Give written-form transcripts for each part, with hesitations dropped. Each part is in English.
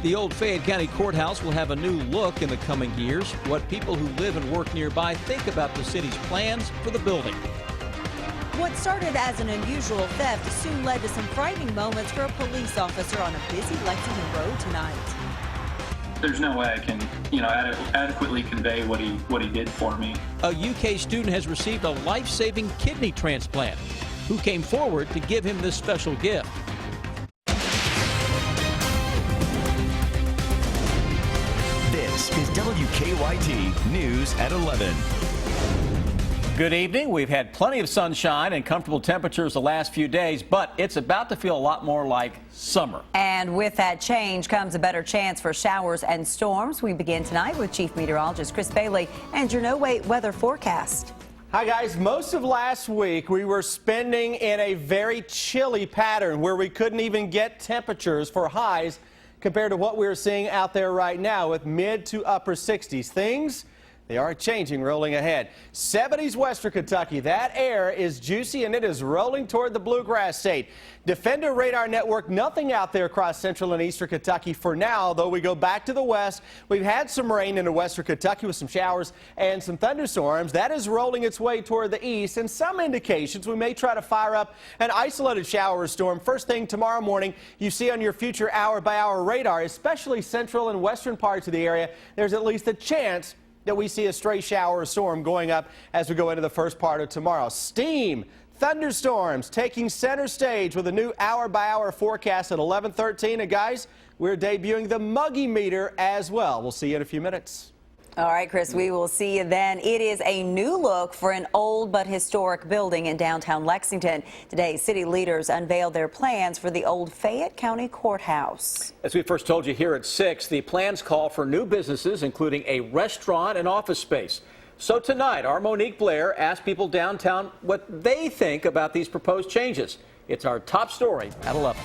The old Fayette County Courthouse will have a new look in the coming years. What people who live and work nearby think about the city's plans for the building. What started as an unusual theft soon led to some frightening moments for a police officer on a busy Lexington road tonight. There's no way I can, adequately convey what he did for me. A UK student has received a life-saving kidney transplant. Who came forward to give him this special gift? This is WKYT News at 11. Good evening. We've had plenty of sunshine and comfortable temperatures the last few days, but it's about to feel a lot more like summer. And with that change comes a better chance for showers and storms. We begin tonight with Chief Meteorologist Chris Bailey and your no-wait weather forecast. Hi guys, most of last week we were spending in a very chilly pattern where we couldn't even get temperatures for highs compared to what we're seeing out there right now with mid to upper 60s. Things, they are changing, rolling ahead. 70s west for Kentucky. That air is juicy and it is rolling toward the bluegrass state. Defender radar network, nothing out there across central and eastern Kentucky for now, though we go back to the west. We've had some rain into western Kentucky with some showers and some thunderstorms. That is rolling its way toward the east, and some indications we may try to fire up an isolated shower or storm first thing tomorrow morning. You see on your future hour-by-hour radar, especially central and western parts of the area, there's at least a chance that we see a stray shower or storm going up as we go into the first part of tomorrow. Steam, thunderstorms taking center stage with a new hour-by-hour forecast at 11:13. And guys, we're debuting the Muggy meter as well. We'll see you in a few minutes. All right, Chris, we will see you then. It is a new look for an old but historic building in downtown Lexington. Today, city leaders unveiled their plans for the old Fayette County Courthouse. As we first told you here at 6, the plans call for new businesses, including a restaurant and office space. So tonight, our Monique Blair asked people downtown what they think about these proposed changes. It's our top story at 11.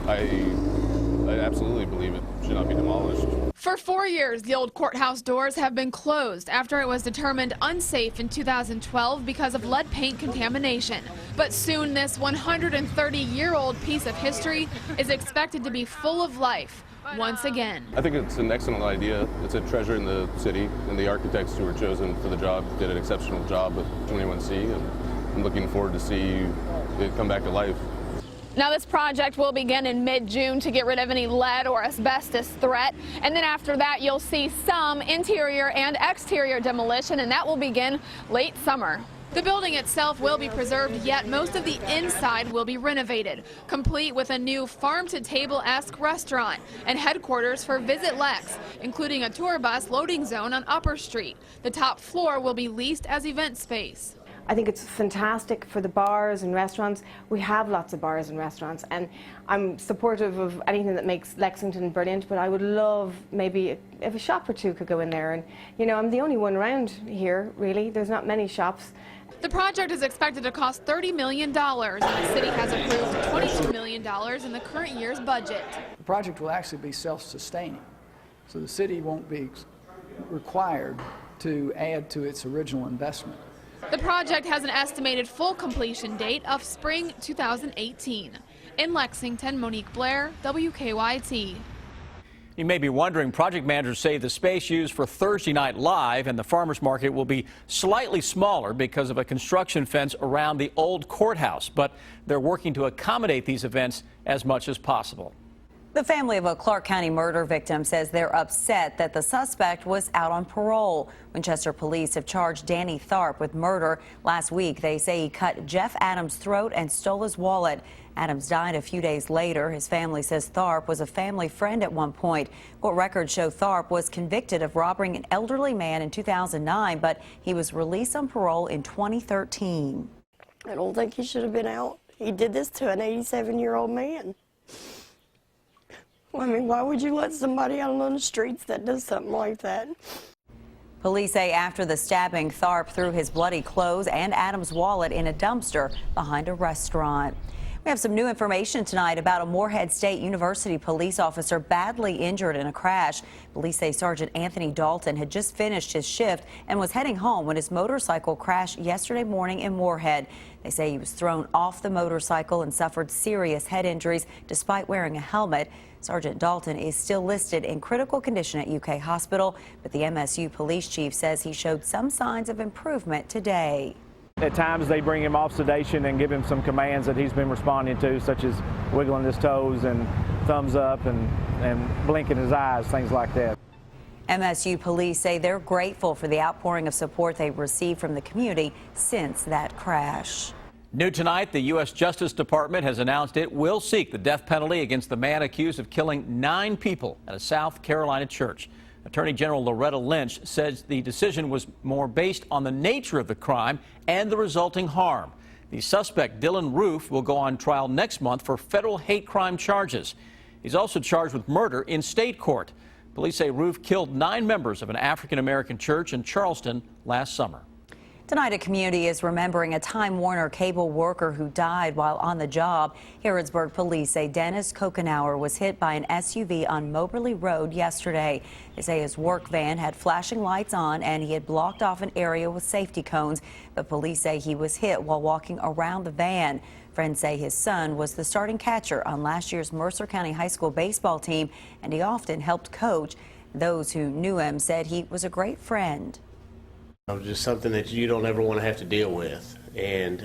I absolutely believe it should not be demolished. For 4 years, the old courthouse doors have been closed after it was determined unsafe in 2012 because of lead paint contamination. But soon this 130-year-old piece of history is expected to be full of life once again. I think it's an excellent idea. It's a treasure in the city, and the architects who were chosen for the job did an exceptional job with 21C, and I'm looking forward to see it come back to life. Now, this project will begin in mid-June to get rid of any lead or asbestos threat. And then after that, you'll see some interior and exterior demolition, and that will begin late summer. The building itself will be preserved, yet most of the inside will be renovated, complete with a new farm-to-table-esque restaurant and headquarters for Visit Lex, including a tour bus loading zone on Upper Street. The top floor will be leased as event space. I think it's fantastic for the bars and restaurants. We have lots of bars and restaurants, and I'm supportive of anything that makes Lexington brilliant, but I would love maybe if a shop or two could go in there. And, I'm the only one around here, really. There's not many shops. The project is expected to cost $30 million, and the city has approved $22 million in the current year's budget. The project will actually be self-sustaining, so the city won't be required to add to its original investment. The project has an estimated full completion date of spring 2018. In Lexington, Monique Blair, WKYT. You may be wondering, project managers say the space used for Thursday Night Live and the farmers market will be slightly smaller because of a construction fence around the old courthouse, but they're working to accommodate these events as much as possible. The family of a Clark County murder victim says they're upset that the suspect was out on parole. Winchester police have charged Danny Tharp with murder. Last week, they say he cut Jeff Adams' throat and stole his wallet. Adams died a few days later. His family says Tharp was a family friend at one point. Court records show Tharp was convicted of robbing an elderly man in 2009, but he was released on parole in 2013. I don't think he should have been out. He did this to an 87-year-old man. I mean, why would you let somebody out on the streets that does something like that? Police say after the stabbing, Tharp threw his bloody clothes and Adams' wallet in a dumpster behind a restaurant. We have some new information tonight about a Morehead State University police officer badly injured in a crash. Police say Sergeant Anthony Dalton had just finished his shift and was heading home when his motorcycle crashed yesterday morning in Morehead. They say he was thrown off the motorcycle and suffered serious head injuries despite wearing a helmet. Sergeant Dalton is still listed in critical condition at UK Hospital, but the MSU police chief says he showed some signs of improvement today. At times they bring him off sedation and give him some commands that he's been responding to, such as wiggling his toes and thumbs up and blinking his eyes, things like that. MSU police say they're grateful for the outpouring of support they've received from the community since that crash. New tonight, the U.S. Justice Department has announced it will seek the death penalty against the man accused of killing 9 people at a South Carolina church. Attorney General Loretta Lynch says the decision was more based on the nature of the crime and the resulting harm. The suspect, Dylan Roof, will go on trial next month for federal hate crime charges. He's also charged with murder in state court. Police say Roof killed 9 members of an African-American church in Charleston last summer. Tonight, a community is remembering a Time Warner cable worker who died while on the job. Harrodsburg police say Dennis Kokenauer was hit by an SUV on Moberly Road yesterday. They say his work van had flashing lights on and he had blocked off an area with safety cones, but police say he was hit while walking around the van. Friends say his son was the starting catcher on last year's Mercer County High School baseball team, and he often helped coach. Those who knew him said he was a great friend. It was just something that you don't ever want to have to deal with. And,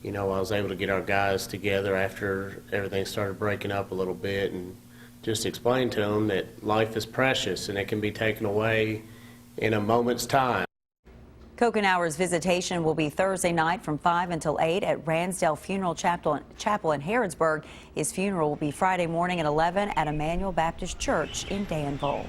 you know, I was able to get our guys together after everything started breaking up a little bit and just explain to them that life is precious and it can be taken away in a moment's time. Kokenauer's visitation will be Thursday night from 5 until 8 at Ransdale Funeral Chapel in Harrodsburg. His funeral will be Friday morning at 11 at Emmanuel Baptist Church in Danville.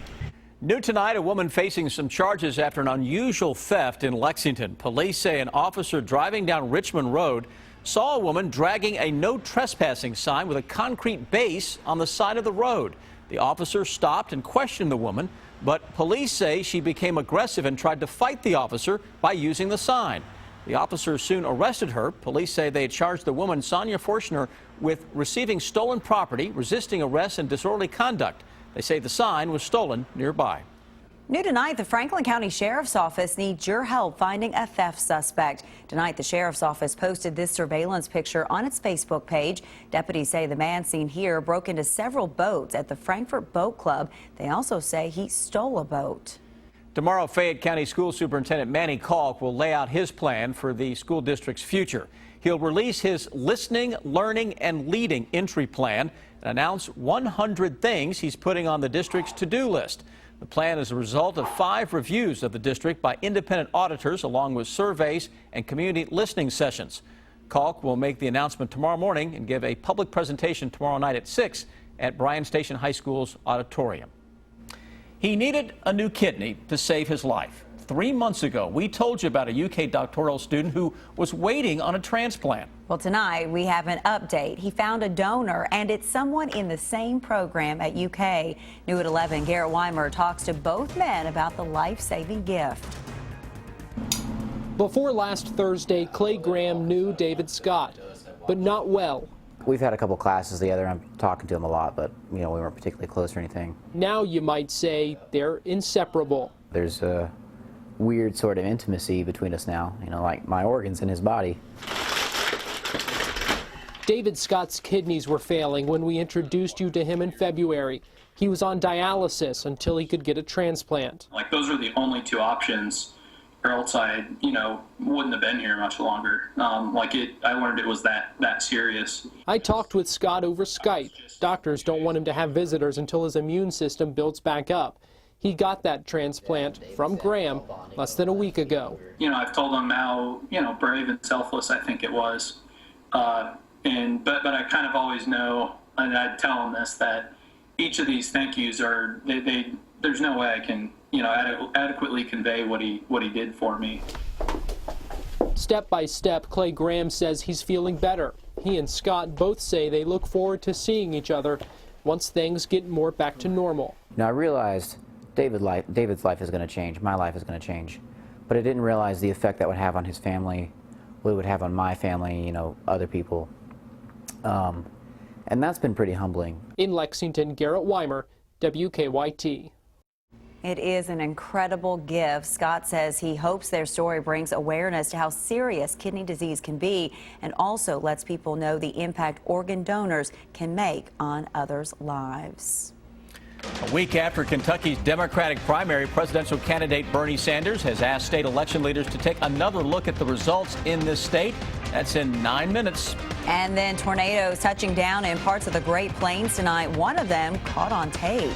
New tonight, a woman facing some charges after an unusual theft in Lexington. Police say an officer driving down Richmond Road saw a woman dragging a no trespassing sign with a concrete base on the side of the road. The officer stopped and questioned the woman, but police say she became aggressive and tried to fight the officer by using the sign. The officer soon arrested her. Police say they charged the woman, Sonia Forshner, with receiving stolen property, resisting arrest, and disorderly conduct. They say the sign was stolen nearby. New tonight, the Franklin County Sheriff's Office needs your help finding a theft suspect. Tonight, the Sheriff's Office posted this surveillance picture on its Facebook page. Deputies say the man seen here broke into several boats at the Frankfort Boat Club. They also say he stole a boat. Tomorrow, Fayette County School Superintendent Manny Kalk will lay out his plan for the school district's future. He'll release his listening, learning, and leading entry plan and announce 100 things he's putting on the district's to-do list. The plan is a result of 5 reviews of the district by independent auditors, along with surveys and community listening sessions. Kalk will make the announcement tomorrow morning and give a public presentation tomorrow night at 6 at Bryan Station High School's auditorium. He needed a new kidney to save his life. 3 months ago, we told you about a UK doctoral student who was waiting on a transplant. Well, tonight we have an update. He found a donor, and it's someone in the same program at UK. New at 11, Garrett Weimer talks to both men about the life-saving gift. Before last Thursday, Clay Graham knew David Scott, but not well. We've had a couple classes together. I'm talking to him a lot, but we weren't particularly close or anything. Now you might say they're inseparable. There's a weird sort of intimacy between us now, like my organs in his body. David Scott's kidneys were failing when we introduced you to him in February. He was on dialysis until he could get a transplant. Like, those are the only 2 options, or else I, wouldn't have been here much longer. I learned it was that serious. I talked with Scott over Skype. Doctors don't want him to have visitors until his immune system builds back up. He got that transplant from Graham less than a week ago. I've told him how, brave and selfless I think it was. But I kind of always know, and I'd tell him this, that each of these thank yous are, there's no way I can, adequately convey what he did for me. Step by step, Clay Graham says he's feeling better. He and Scott both say they look forward to seeing each other once things get more back to normal. Now, I realized David's life is going to change, my life is going to change, but I didn't realize the effect that would have on his family, what it would have on my family, other people. And that's been pretty humbling. In Lexington, Garrett Weimer, WKYT. It is an incredible gift. Scott says he hopes their story brings awareness to how serious kidney disease can be and also lets people know the impact organ donors can make on others' lives. A week after Kentucky's Democratic primary, presidential candidate Bernie Sanders has asked state election leaders to take another look at the results in this state. That's in 9 minutes. And then tornadoes touching down in parts of the Great Plains tonight. One of them caught on tape.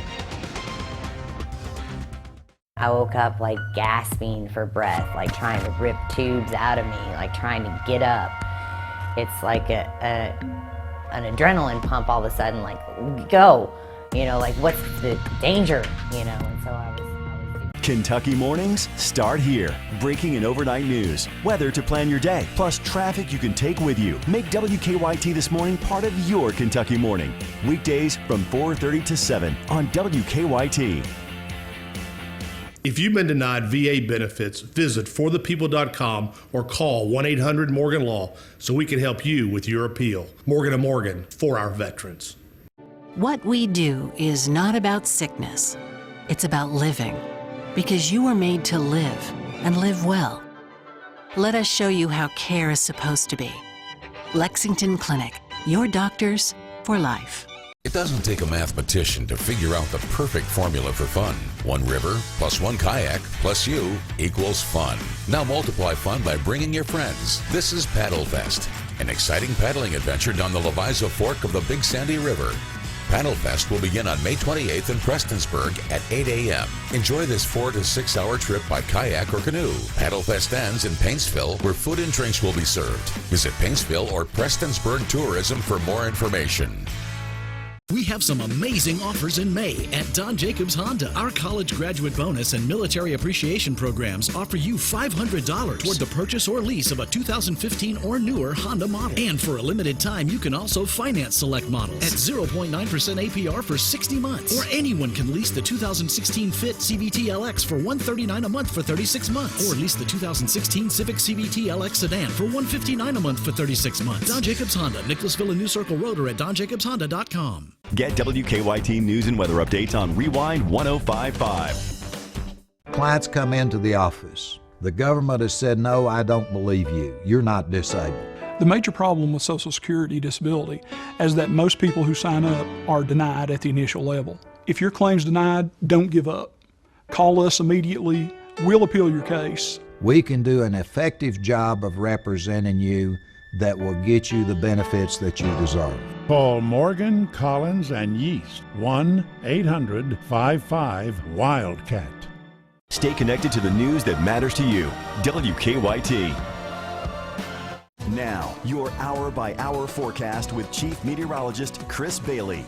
I woke up like gasping for breath, like trying to rip tubes out of me, like trying to get up. It's like an adrenaline pump all of a sudden, like go, you know, like what's the danger, you know, and so I was Kentucky mornings start here. Breaking and overnight news, weather to plan your day, plus traffic you can take with you. Make WKYT This Morning part of your Kentucky morning. Weekdays from 4:30 to 7 on WKYT. If you've been denied VA benefits, visit forthepeople.com or call 1-800-MORGAN-LAW so we can help you with your appeal. Morgan & Morgan, for our veterans. What we do is not about sickness. It's about living, because you were made to live and live well. Let us show you how care is supposed to be. Lexington Clinic, your doctors for life. It doesn't take a mathematician to figure out the perfect formula for fun. One river plus one kayak plus you equals fun. Now multiply fun by bringing your friends. This is Paddle Fest, an exciting paddling adventure down the Leviso Fork of the Big Sandy River. Paddle Fest will begin on May 28th in Prestonsburg at 8 a.m. Enjoy this 4 to 6 hour trip by kayak or canoe. Paddle Fest ends in Paintsville, where food and drinks will be served. Visit Paintsville or Prestonsburg Tourism for more information. We have some amazing offers in May at Don Jacobs Honda. Our college graduate bonus and military appreciation programs offer you $500 toward the purchase or lease of a 2015 or newer Honda model. And for a limited time, you can also finance select models at 0.9% APR for 60 months. Or anyone can lease the 2016 Fit CVT LX for $139 a month for 36 months. Or lease the 2016 Civic CVT LX sedan for $159 a month for 36 months. Don Jacobs Honda, Nicholasville and New Circle Road, or at donjacobshonda.com. Get WKYT news and weather updates on Rewind 105.5. Clients come into the office. The government has said, no, I don't believe you. You're not disabled. The major problem with Social Security disability is that most people who sign up are denied at the initial level. If your claim's denied, don't give up. Call us immediately. We'll appeal your case. We can do an effective job of representing you that will get you the benefits that you deserve. Call Morgan, Collins, and Yeast, 1-800-55-WILDCAT. Stay connected to the news that matters to you. WKYT. Now, your hour-by-hour forecast with Chief Meteorologist Chris Bailey.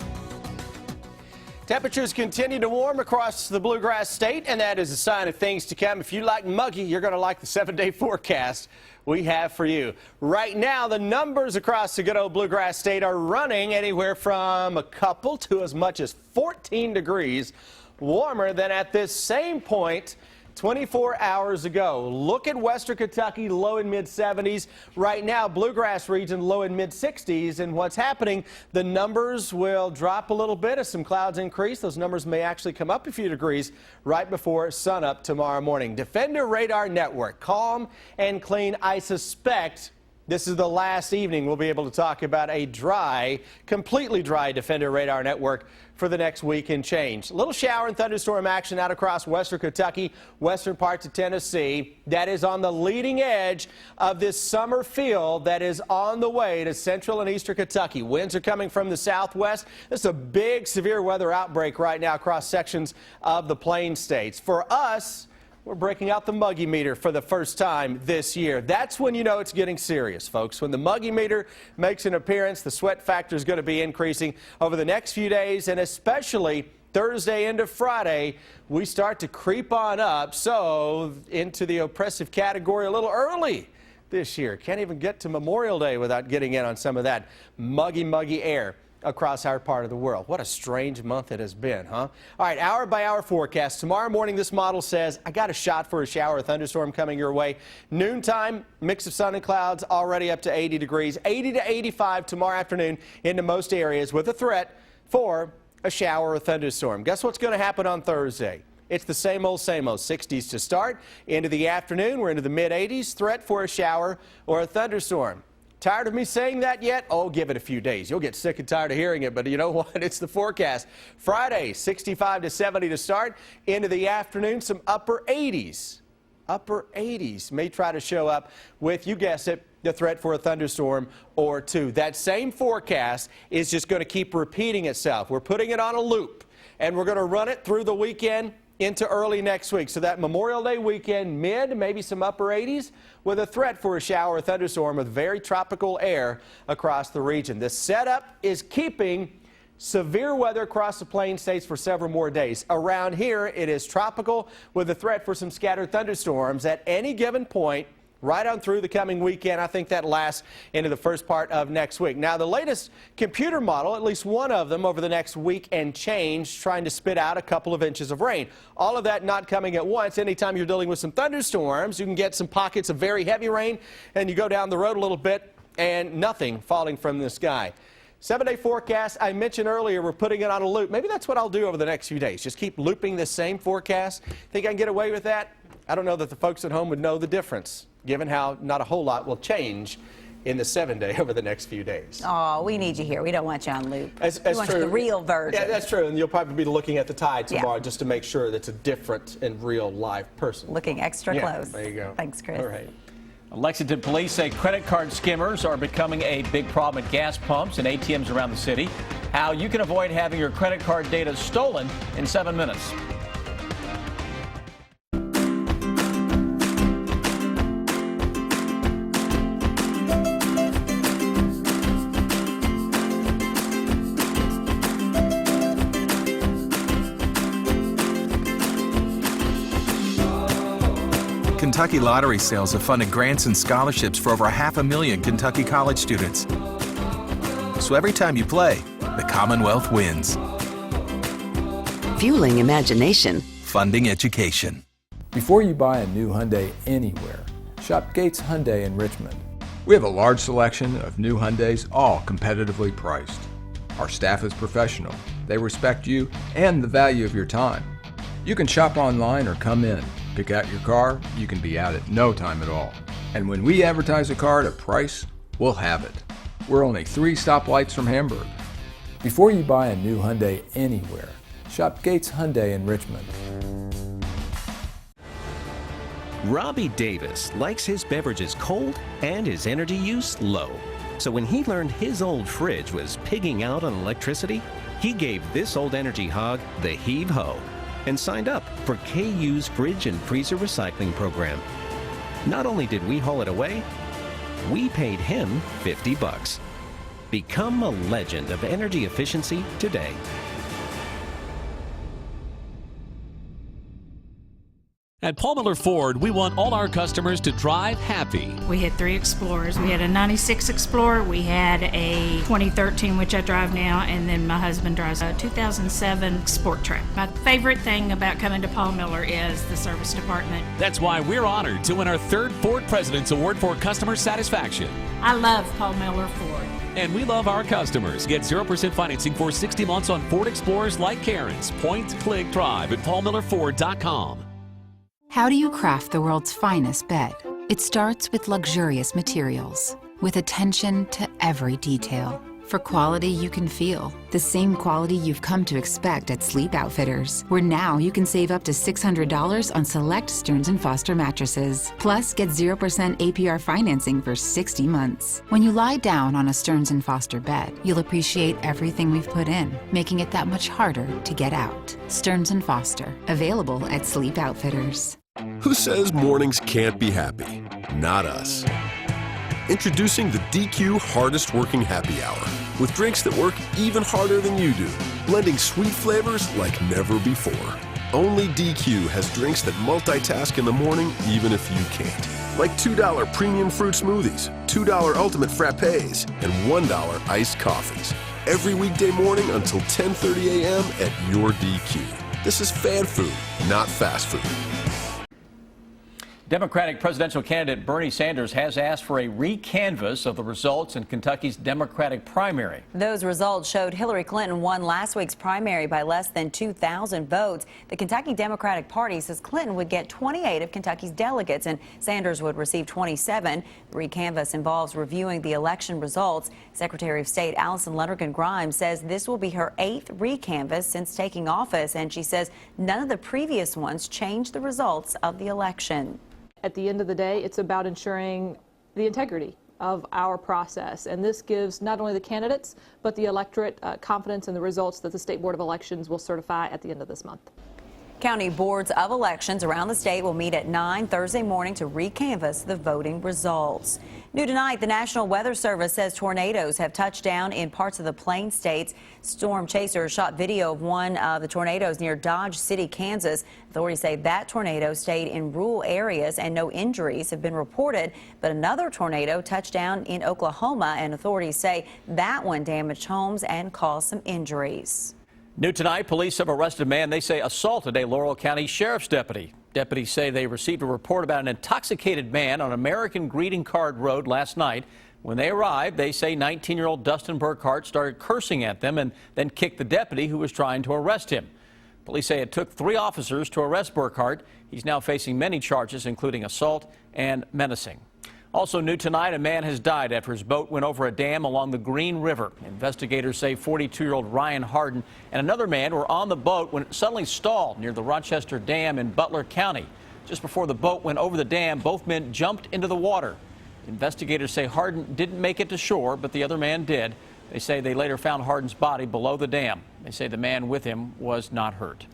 Temperatures continue to warm across the Bluegrass State, and that is a sign of things to come. If you like muggy, you're going to like the 7-day forecast we have for you. Right now, the numbers across the good old Bluegrass State are running anywhere from a couple to as much as 14 degrees warmer than at this same point 24 hours ago. Look at Western Kentucky, low in mid-70s. Right now, Bluegrass region, low in mid-60s. And what's happening, the numbers will drop a little bit as some clouds increase. Those numbers may actually come up a few degrees right before sunup tomorrow morning. Defender Radar Network, calm and clean. I suspect this is the last evening we'll be able to talk about a dry, completely dry Defender Radar Network for the next week and change. A little shower and thunderstorm action out across western Kentucky, western parts of Tennessee. That is on the leading edge of this summer field that is on the way to central and eastern Kentucky. Winds are coming from the southwest. This is a big severe weather outbreak right now across sections of the Plain States. For us, we're breaking out the muggy meter for the first time this year. That's when you know it's getting serious, folks. When the muggy meter makes an appearance, the sweat factor is going to be increasing over the next few days, and especially Thursday into Friday, we start to creep on up, so into the oppressive category a little early this year. Can't even get to Memorial Day without getting in on some of that muggy air across our part of the world. What a strange month it has been, huh? All right, hour-by-hour forecast. Tomorrow morning, this model says, I got a shot for a shower or thunderstorm coming your way. Noontime, mix of sun and clouds, already up to 80 degrees. 80 to 85 tomorrow afternoon into most areas with a threat for a shower or thunderstorm. Guess what's going to happen on Thursday? it's the same old, 60s to start. Into the afternoon, we're into the mid-80s. Threat for a shower or a thunderstorm. Tired of me saying that yet? Oh, give it a few days. You'll get sick and tired of hearing it, but you know what? It's the forecast. Friday, 65 to 70 to start. Into the afternoon, some upper 80s. Upper 80s may try to show up with, you guessed it, the threat for a thunderstorm or two. That same forecast is just going to keep repeating itself. We're putting it on a loop, and we're going to run it through the weekend into early next week. So that Memorial Day weekend, maybe some upper 80s with a threat for a shower or thunderstorm with very tropical air across the region. The setup is keeping severe weather across the Plain States for several more days. Around here, it is tropical with a threat for some scattered thunderstorms at any given point right on through the coming weekend. I think that lasts into the first part of next week. Now, the latest computer model, at least one of them over the next week and change, trying to spit out a couple of inches of rain. All of that not coming at once. Anytime you're dealing with some thunderstorms, you can get some pockets of very heavy rain, and you go down the road a little bit and nothing falling from the sky. 7-day forecast, I mentioned earlier, we're putting it on a loop. Maybe that's what I'll do over the next few days. Just keep looping the same forecast. Think I can get away with that? I don't know that the folks at home would know the difference, given how not a whole lot will change in the 7-day over the next few days. Oh, we need you here. We don't want you on loop. That's we want true. the real version. Yeah, that's true. And you'll probably be looking at the tide tomorrow just to make sure that's a different and real live person. Looking extra close. There you go. Thanks, Chris. All right. Lexington police say credit card skimmers are becoming a big problem at gas pumps and ATMs around the city. How you can avoid having your credit card data stolen in 7 minutes. Kentucky lottery sales have funded grants and scholarships for over 500,000 Kentucky college students. So every time you play, the Commonwealth wins. Fueling imagination. Funding education. Before you buy a new Hyundai anywhere, shop Gates Hyundai in Richmond. We have a large selection of new Hyundais, all competitively priced. Our staff is professional. They respect you and the value of your time. You can shop online or come in. Pick out your car, you can be out at no time at all. And when we advertise a car at a price, we'll have it. We're only 3 stoplights from Hamburg. Before you buy a new Hyundai anywhere, shop Gates Hyundai in Richmond. Robbie Davis likes his beverages cold and his energy use low. So when he learned his old fridge was pigging out on electricity, he gave this old energy hog the heave-ho and signed up for KU's Fridge and Freezer Recycling Program. Not only did we haul it away, we paid him $50. Become a legend of energy efficiency today. At Paul Miller Ford, we want all our customers to drive happy. We had 3 Explorers. We had a 96 Explorer, we had a 2013, which I drive now, and then my husband drives a 2007 Sport Track. My favorite thing about coming to Paul Miller is the service department. That's why we're honored to win our 3rd Ford President's Award for Customer Satisfaction. I love Paul Miller Ford. And we love our customers. Get 0% financing for 60 months on Ford Explorers like Karen's. Point, click, drive at paulmillerford.com. How do you craft the world's finest bed? It starts with luxurious materials, with attention to every detail. For quality you can feel, the same quality you've come to expect at Sleep Outfitters, where now you can save up to $600 on select Stearns & Foster mattresses. Plus, get 0% APR financing for 60 months. When you lie down on a Stearns & Foster bed, you'll appreciate everything we've put in, making it that much harder to get out. Stearns & Foster, available at Sleep Outfitters. Who says mornings can't be happy? Not us. Introducing the DQ Hardest Working Happy Hour, with drinks that work even harder than you do, blending sweet flavors like never before. Only DQ has drinks that multitask in the morning even if you can't. Like $2 premium fruit smoothies, $2 ultimate frappes, and $1 iced coffees. Every weekday morning until 10:30 a.m. at your DQ. This is fan food, not fast food. Democratic presidential candidate Bernie Sanders has asked for a recanvass of the results in Kentucky's Democratic primary. Those results showed Hillary Clinton won last week's primary by less than 2,000 votes. The Kentucky Democratic Party says Clinton would get 28 of Kentucky's delegates and Sanders would receive 27. The recanvass involves reviewing the election results. Secretary of State Allison Lundergan Grimes says this will be her 8th recanvass since taking office, and she says none of the previous ones changed the results of the election. At the end of the day, it's about ensuring the integrity of our process, and this gives not only the candidates but the electorate confidence in the results that the State Board of Elections will certify at the end of this month. County boards of elections around the state will meet at 9 Thursday morning to recanvass the voting results. New tonight, the National Weather Service says tornadoes have touched down in parts of the Plain States. Storm chasers shot video of one of the tornadoes near Dodge City, Kansas. Authorities say that tornado stayed in rural areas and no injuries have been reported. But another tornado touched down in Oklahoma, and authorities say that one damaged homes and caused some injuries. New tonight, police have arrested a man they say assaulted a Laurel County Sheriff's deputy. Deputies say they received a report about an intoxicated man on American Greeting Card Road last night. When they arrived, they say 19-year-old Dustin Burkhart started cursing at them and then kicked the deputy who was trying to arrest him. Police say it took 3 officers to arrest Burkhart. He's now facing many charges, including assault and menacing. Also new tonight, a man has died after his boat went over a dam along the Green River. Investigators say 42-year-old Ryan Harden and another man were on the boat when it suddenly stalled near the Rochester Dam in Butler County. Just before the boat went over the dam, both men jumped into the water. Investigators say Harden didn't make it to shore, but the other man did. They say they later found Harden's body below the dam. They say the man with him was not hurt.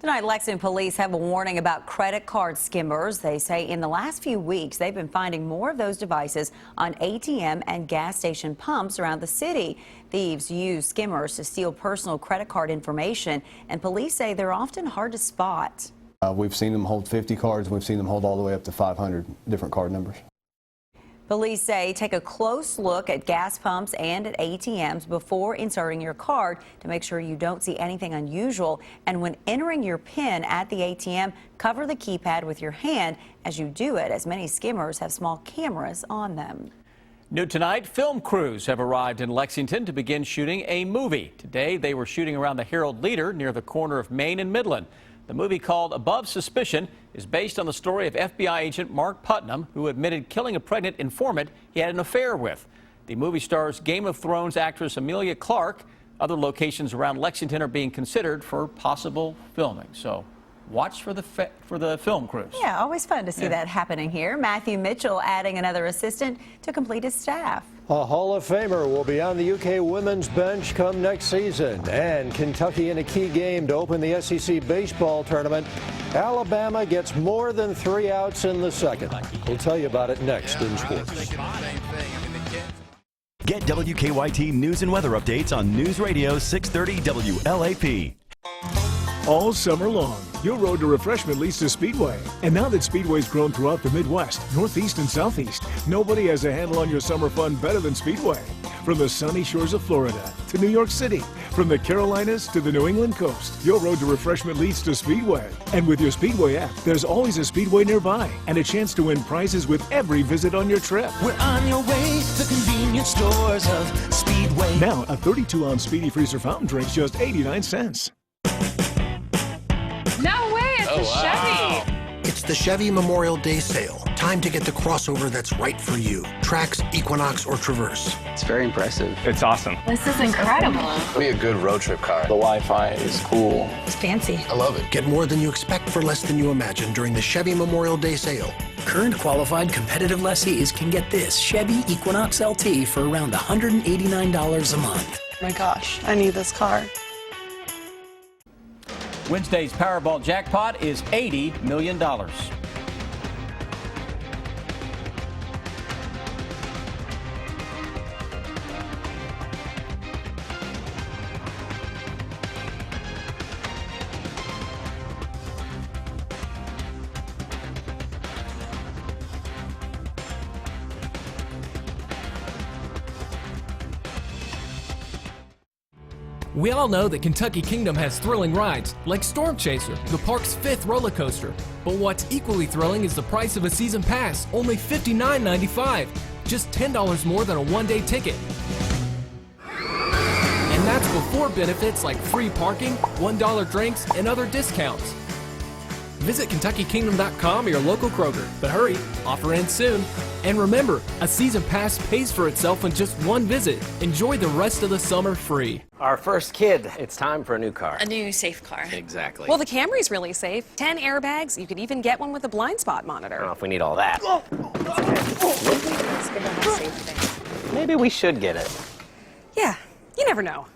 Tonight, Lexington police have a warning about credit card skimmers. They say in the last few weeks, they've been finding more of those devices on ATM and gas station pumps around the city. Thieves use skimmers to steal personal credit card information, and police say they're often hard to spot. We've seen them hold 50 cards. We've seen them hold all the way up to 500 different card numbers. Police say take a close look at gas pumps and at ATMs before inserting your card to make sure you don't see anything unusual. And when entering your PIN at the ATM, cover the keypad with your hand as you do it, as many skimmers have small cameras on them. New tonight, film crews have arrived in Lexington to begin shooting a movie. Today, they were shooting around the Herald Leader near the corner of Main and Midland. The movie, called Above Suspicion, is based on the story of FBI agent Mark Putnam, who admitted killing a pregnant informant he had an affair with. The movie stars Game of Thrones actress Emilia Clarke. Other locations around Lexington are being considered for possible filming. So watch for the film crews. Yeah, always fun to see that happening here. Matthew Mitchell adding another assistant to complete his staff. A Hall of Famer will be on the UK women's bench come next season. And Kentucky in a key game to open the SEC baseball tournament. Alabama gets more than 3 outs in the second. We'll tell you about it next in sports. Get WKYT news and weather updates on News Radio 630 WLAP. All summer long, your road to refreshment leads to Speedway. And now that Speedway's grown throughout the Midwest, Northeast and Southeast, nobody has a handle on your summer fun better than Speedway. From the sunny shores of Florida to New York City, from the Carolinas to the New England coast, your road to refreshment leads to Speedway. And with your Speedway app, there's always a Speedway nearby and a chance to win prizes with every visit on your trip. We're on your way to convenience stores of Speedway. Now, a 32-ounce Speedy Freezer fountain drink's just 89 cents. No way, it's a Chevy. It's the Chevy Memorial Day sale. Time to get the crossover that's right for you. Trax, Equinox, or Traverse. It's very impressive. It's awesome. This is incredible. It'll be a good road trip car. The Wi-Fi is cool. It's fancy. I love it. Get more than you expect for less than you imagine during the Chevy Memorial Day sale. Current qualified competitive lessees can get this Chevy Equinox LT for around $189 a month. Oh my gosh, I need this car. Wednesday's Powerball jackpot is $80 million. We all know that Kentucky Kingdom has thrilling rides, like Storm Chaser, the park's 5th roller coaster. But what's equally thrilling is the price of a season pass, only $59.95, just $10 more than a one-day ticket. And that's before benefits like free parking, $1 drinks, and other discounts. Visit KentuckyKingdom.com or your local Kroger. But hurry, offer ends soon. And remember, a season pass pays for itself in just one visit. Enjoy the rest of the summer free. Our first kid, it's time for a new car. A new safe car. Exactly. Well, the Camry's really safe. 10 airbags. You could even get one with a blind spot monitor. I don't know if we need all that. Maybe we should get it. Yeah, you never know.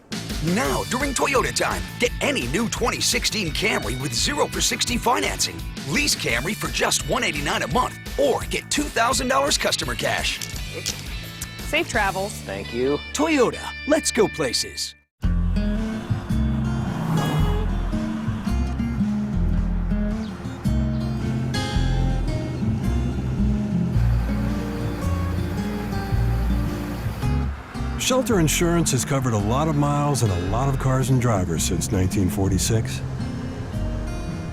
Now, during Toyota time, get any new 2016 Camry with 0 for 60 financing. Lease Camry for just $189 a month or get $2,000 customer cash. Safe travels. Thank you. Toyota, let's go places. Shelter insurance has covered a lot of miles and a lot of cars and drivers since 1946.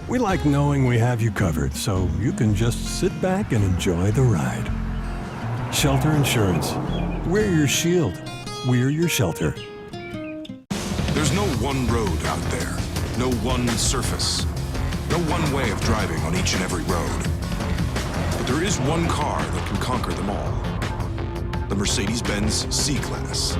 We like knowing we have you covered, so you can just sit back and enjoy the ride. Shelter insurance. We're your shield. We're your shelter. There's no one road out there, no one surface, no one way of driving on each and every road. But there is one car that can conquer them all. The Mercedes-Benz C-Class.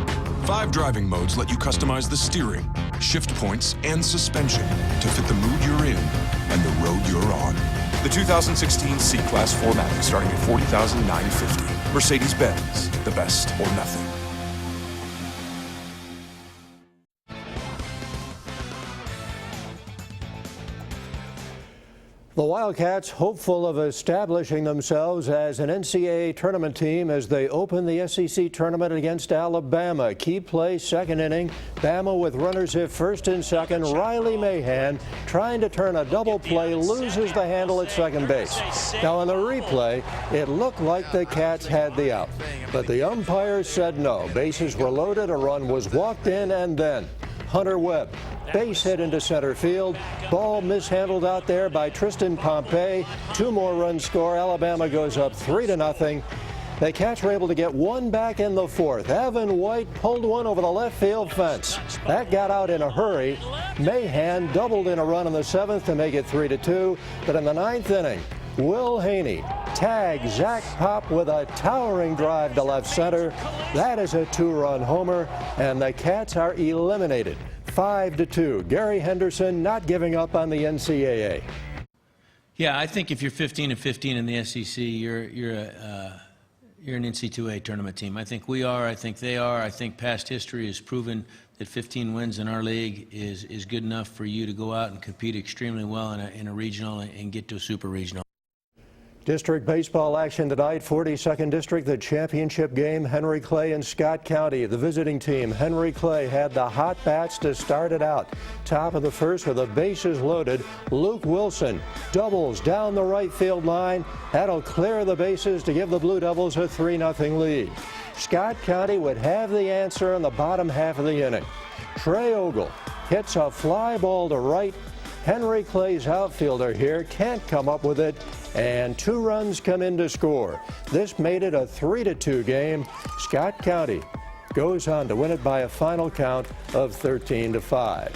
5 driving modes let you customize the steering, shift points, and suspension to fit the mood you're in and the road you're on. The 2016 C-Class 4MATIC starting at $40,950. Mercedes-Benz, the best or nothing. The Wildcats hopeful of establishing themselves as an NCAA tournament team as they open the SEC tournament against Alabama. Key play, second inning. Bama with runners at first and second. Riley Mahan trying to turn a double play, loses the handle at second base. Now on the replay, it looked like the Cats had the out, but the umpire said no. Bases were loaded, a run was walked in, and then Hunter Webb. Base hit into center field. Ball mishandled out there by Tristan Pompey. 2 more runs score. Alabama goes up 3-0. The Cats were able to get one back in the 4th. Evan White pulled one over the left field fence. That got out in a hurry. Mahan doubled in a run in the 7th to make it 3-2. But in the 9th inning, Will Haney tagged Zach Pop with a towering drive to left center. That is a 2-run homer, and the Cats are eliminated. 5-2. Gary Henderson not giving up on the NCAA. Yeah, I think if you're 15-15 in the SEC, you're an NC2A tournament team. I think we are. I think they are. I think past history has proven that 15 wins in our league is good enough for you to go out and compete extremely well in a regional and get to a super regional. District baseball action tonight, 42nd District, the championship game, Henry Clay and Scott County. The visiting team, Henry Clay, had the hot bats to start it out. Top of the first with the bases loaded. Luke Wilson doubles down the right field line. That'll clear the bases to give the Blue Devils a 3-0 lead. Scott County would have the answer in the bottom half of the inning. Trey Ogle hits a fly ball to right. Henry Clay's outfielder here can't come up with it, and 2 runs come in to score. This made it a 3-2 game. Scott County goes on to win it by a final count of 13-5.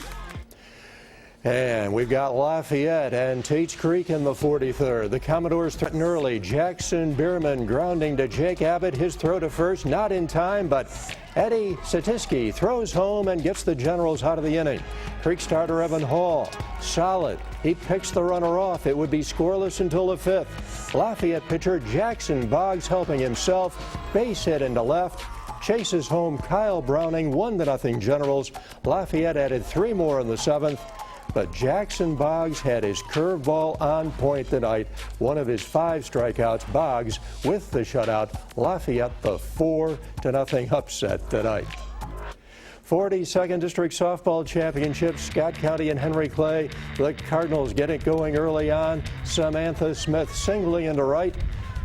And we've got Lafayette and Tates Creek in the 43rd. The Commodores threaten early. Jackson Bierman grounding to Jake Abbott. His throw to first, not in time, but Eddie Satiski throws home and gets the Generals out of the inning. Creek starter Evan Hall, solid. He picks the runner off. It would be scoreless until the 5th. Lafayette pitcher Jackson Boggs helping himself. Base hit into left. Chases home Kyle Browning, 1-0 Generals. Lafayette added 3 more in the 7th. But Jackson Boggs had his curveball on point tonight. One of his 5 strikeouts. Boggs with the shutout. Lafayette the 4-0 upset tonight. 42nd District Softball Championship, Scott County and Henry Clay. The Cardinals get it going early on. Samantha Smith singling into right.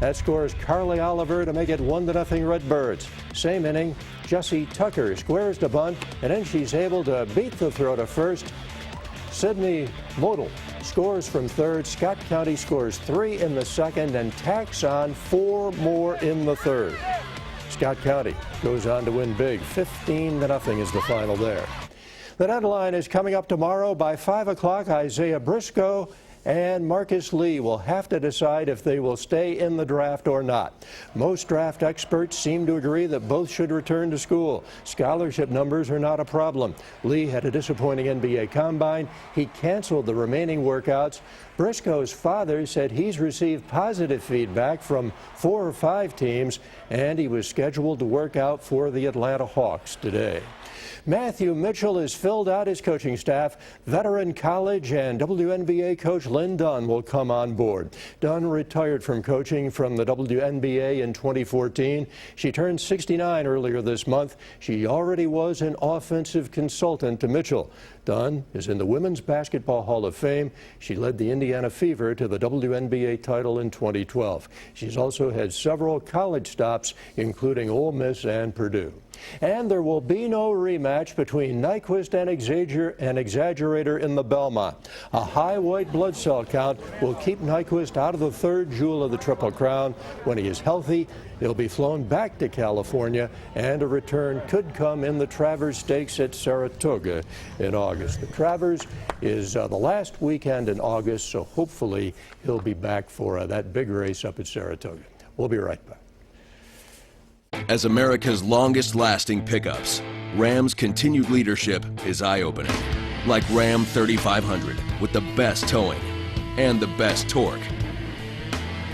That scores Carly Oliver to make it 1-0 Redbirds. Same inning, Jessie Tucker squares the bunt, and then she's able to beat the throw to first. Sydney Model scores from third. Scott County scores 3 in the second and tacks on 4 more in the third. Scott County goes on to win big. 15-0 is the final there. The deadline is coming up tomorrow by 5 o'clock. Isaiah Briscoe and Marcus Lee will have to decide if they will stay in the draft or not. Most draft experts seem to agree that both should return to school. Scholarship numbers are not a problem. Lee had a disappointing NBA combine. He canceled the remaining workouts. Briscoe's father said he's received positive feedback from 4 or 5 teams, and he was scheduled to work out for the Atlanta Hawks today. Matthew Mitchell has filled out his coaching staff. Veteran college and WNBA coach Lynn Dunn will come on board. Dunn retired from coaching from the WNBA in 2014. She turned 69 earlier this month. She already was an offensive consultant to Mitchell. Dunn is in the Women's Basketball Hall of Fame. She led the Indiana Fever to the WNBA title in 2012. She's also had several college stops, including Ole Miss and Purdue. And there will be no rematch between Nyquist and Exaggerator in the Belmont. A high white blood cell count will keep Nyquist out of the third jewel of the Triple Crown. When he is healthy, he'll be flown back to California, and a return could come in the Travers Stakes at Saratoga in August. The Travers is the last weekend in August, so hopefully he'll be back for that big race up at Saratoga. We'll be right back. As America's longest-lasting pickups, Ram's continued leadership is eye-opening. Like Ram 3500 with the best towing and the best torque.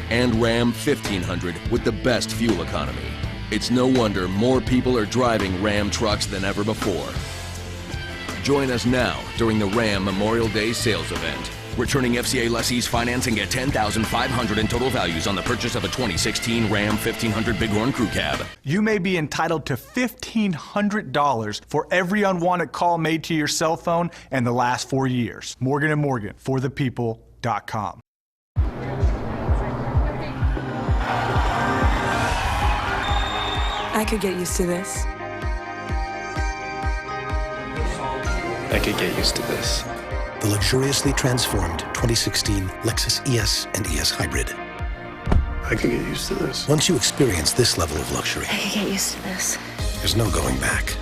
And Ram 1500 with the best fuel economy. It's no wonder more people are driving Ram trucks than ever before. Join us now during the Ram Memorial Day sales event. Returning FCA lessees finance and get $10,500 in total values on the purchase of a 2016 Ram 1500 Bighorn Crew Cab. You may be entitled to $1,500 for every unwanted call made to your cell phone in the last 4 years. Morgan & Morgan, forthepeople.com. I could get used to this. I could get used to this. The luxuriously transformed 2016 Lexus ES and ES Hybrid. I could get used to this. Once you experience this level of luxury, I could get used to this. there's no going back.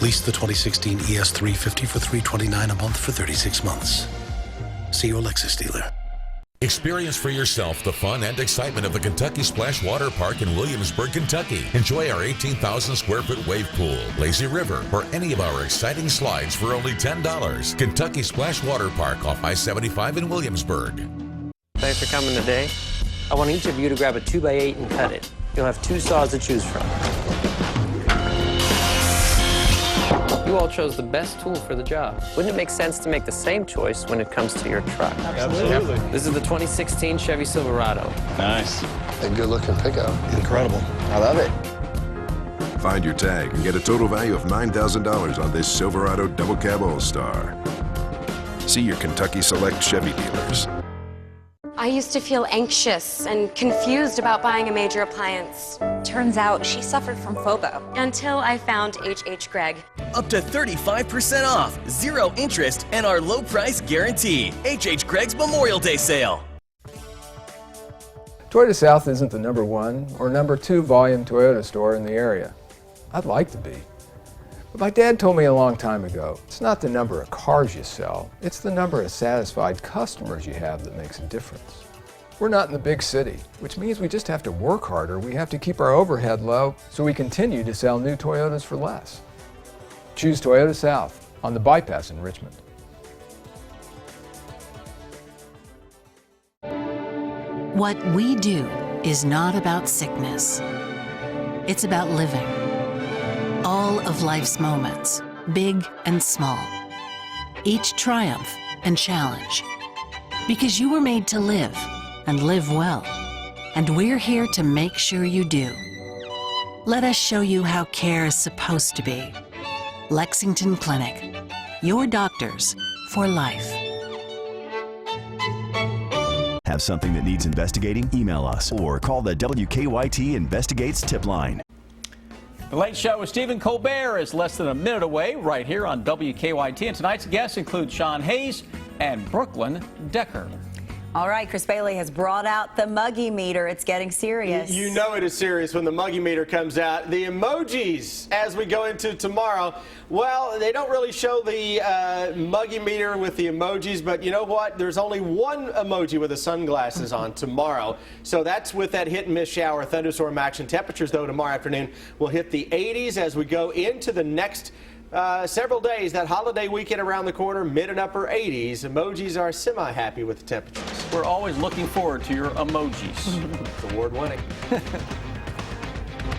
Lease the 2016 ES 350 for $329 a month for 36 months. See your Lexus dealer. Experience for yourself the fun and excitement of the Kentucky Splash Water Park in Williamsburg, Kentucky. Enjoy our 18,000 square foot wave pool, lazy river, or any of our exciting slides for only $10. Kentucky Splash Water Park off I-75 in Williamsburg. Thanks for coming today. I want each of you to grab a 2x8 and cut it. You'll have 2 saws to choose from. You all chose the best tool for the job. Wouldn't it make sense to make the same choice when it comes to your truck? Absolutely. Yep. This is the 2016 Chevy Silverado. Nice. A good looking pickup. Incredible. I love it. Find your tag and get a total value of $9,000 on this Silverado Double Cab All-Star. See your Kentucky Select Chevy dealers. I used to feel anxious and confused about buying a major appliance. Turns out she suffered from FOBO. Until I found H.H. Gregg. Up to 35% off, 0 interest, and our low price guarantee. H.H. Gregg's Memorial Day sale. Toyota South isn't the #1 or #2 volume Toyota store in the area. I'd like to be. But my dad told me a long time ago, it's not the number of cars you sell, it's the number of satisfied customers you have that makes a difference. We're not in the big city, which means we just have to work harder. We have to keep our overhead low so we continue to sell new Toyotas for less. Choose Toyota South on the bypass in Richmond. What we do is not about sickness. It's about living. All of life's moments, big and small. Each triumph and challenge. Because you were made to live and live well. And we're here to make sure you do. Let us show you how care is supposed to be. Lexington Clinic. Your doctors for life. have something that needs investigating? Email us or call the WKYT Investigates tip line. The Late Show with Stephen Colbert is less than a minute away right here on WKYT. And tonight's guests include Sean Hayes and Brooklyn Decker. All right, Chris Bailey has brought out the Muggy meter. It's getting serious. You know it is serious when the Muggy meter comes out. The emojis, as we go into tomorrow, well, they don't really show the Muggy meter with the emojis, but you know what? There's only one emoji with the sunglasses on tomorrow. So that's with that hit and miss shower, thunderstorm action. Temperatures, though, tomorrow afternoon will hit the 80s as we go into the next several days. That holiday weekend around the corner, mid and upper 80s. Emojis are semi-happy with the temperatures. We're always looking forward to your emojis. Award winning.